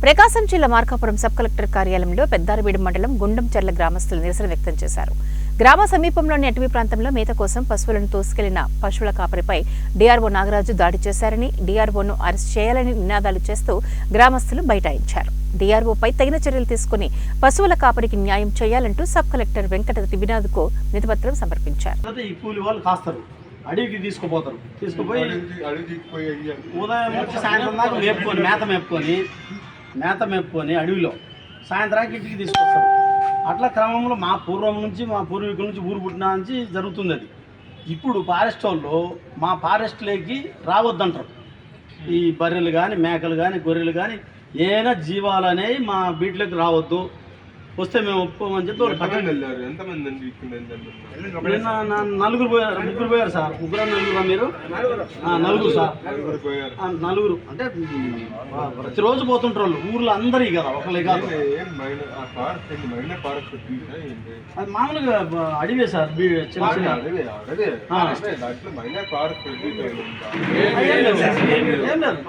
ప్రకాశం జిల్లా Markapuram sub collector కార్యాలయంలో పెద్దారవీడు మండలం గుండంచెర్ల గ్రామస్తులు నిరసన వ్యక్తం చేశారు. గ్రామ సమీపంలోని అటవీ ప్రాంతంలో మేత కోసం పశువులను తోసుకెళ్లిన పశువుల కాపరిపై డీఆర్ఓ నాగరాజు దాడి చేశారని, డీఆర్ఓను అరెస్ట్ చేయాలని నినాదాలు చేస్తూ గ్రామస్తులు బైఠాయించారు. డీఆర్ఓపై తగిన చర్యలు తీసుకుని పశువుల కాపరికి న్యాయం చేయాలంటూ సబ్ కలెక్టర్ వెంకట వినోద్కు వినతిపత్రం సమర్పించారు. అడవికి తీసుకుపోతారు, తీసుకుపోయి ఉదయం నుంచి సాయంత్రం దాకా మేపుకొని మేత మేపుకొని అడవిలో సాయంత్రానికి ఇంటికి తీసుకొస్తారు. అట్లా క్రమంలో మా పూర్వం నుంచి మా పూర్వీకుల నుంచి ఊరు పుట్టిన నుంచి జరుగుతుంది. అది ఇప్పుడు ఫారెస్ట్ వాళ్ళు మా ఫారెస్ట్లోకి రావద్దంటారు. ఈ బర్రెలు కానీ మేకలు కానీ గొర్రెలు కానీ ఏమైనా జీవాలు అనేవి మా బీట్లోకి రావద్దు, వస్తే మేము ఒప్పుకోమని చెప్పి నలుగురు పోయారు, ముగ్గురు పోయారు సార్. నలుగురు మీరు నలుగురు సార్, నలుగురు అంటే ప్రతిరోజు పోతుంటారు వాళ్ళు, ఊర్లో అందరి కదా ఒకళ్ళే కాదు. అది మామూలుగా అడివే సార్, చిన్న చిన్న ఏం లేదు.